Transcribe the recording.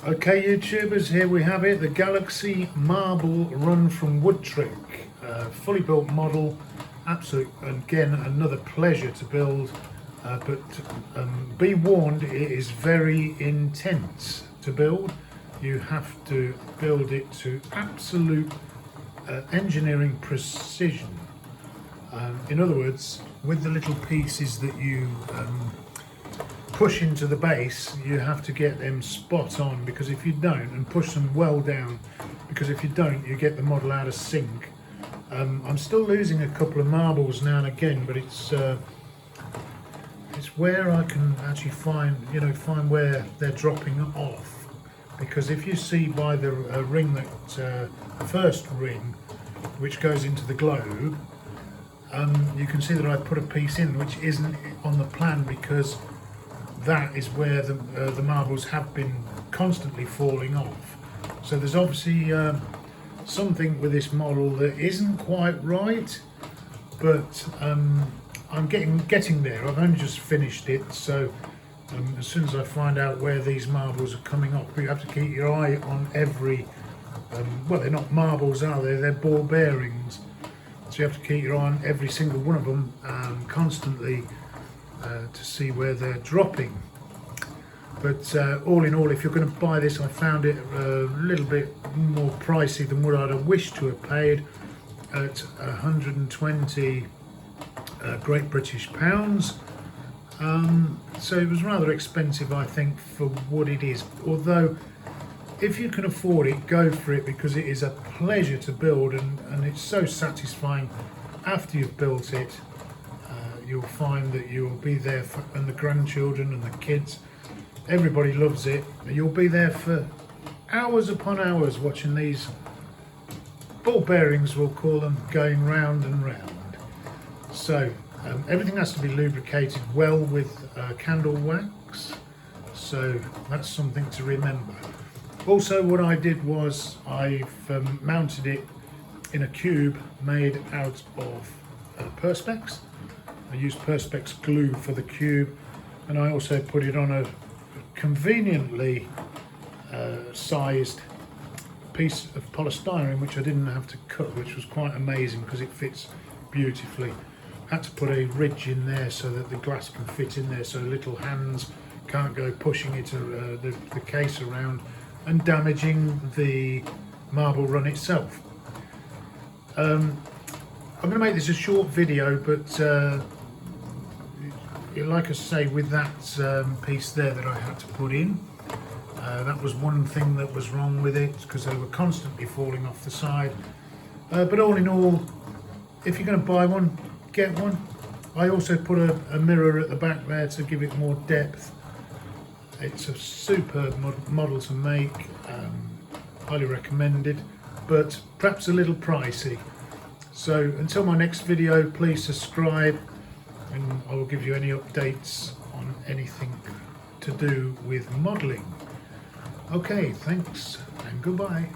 Okay, YouTubers, here we have it, the Galaxy Marble Run from Woodtrick. Fully built model, absolute, again, another pleasure to build, but be warned, it is very intense to build. You have to build it to absolute engineering precision. In other words, with the little pieces that you push into the base, you have to get them spot on, because if you don't, and push them well down, because if you don't, you get the model out of sync. I'm still losing a couple of marbles now and again, but it's where I can actually find where they're dropping off, because if you see by the ring that the first ring which goes into the globe, you can see that I put a piece in which isn't on the plan, because that is where the marbles have been constantly falling off. So there's obviously something with this model that isn't quite right, but I'm getting there. I've only just finished it, so as soon as I find out where these marbles are coming off, you have to keep your eye on every well, they're not marbles, are they? They're ball bearings, so you have to keep your eye on every single one of them constantly to see where they're dropping. But all in all, if you're going to buy this, I found it a little bit more pricey than what I'd have wished to have paid, at 120 Great British pounds. So it was rather expensive, I think, for what it is. Although, if you can afford it, go for it, because it is a pleasure to build, and it's so satisfying after you've built it. You'll find that you'll be there for, and the grandchildren and the kids, everybody loves it. You'll be there for hours upon hours watching these ball bearings, we'll call them, going round and round. So everything has to be lubricated well with candle wax, so that's something to remember. Also, what I did was I've mounted it in a cube made out of Perspex. I used Perspex glue for the cube, and I also put it on a conveniently sized piece of polystyrene, which I didn't have to cut, which was quite amazing because it fits beautifully. Had to put a ridge in there so that the glass can fit in there, so little hands can't go pushing it the case around and damaging the marble run itself. I'm going to make this a short video, but like I say, with that piece there that I had to put in, that was one thing that was wrong with it, because they were constantly falling off the side. But all in all, if you're going to buy one, get one. I also put a mirror at the back there to give it more depth. It's a superb model to make, highly recommended, but perhaps a little pricey. So until my next video, please subscribe, and I will give you any updates on anything to do with modelling. Okay, thanks and goodbye.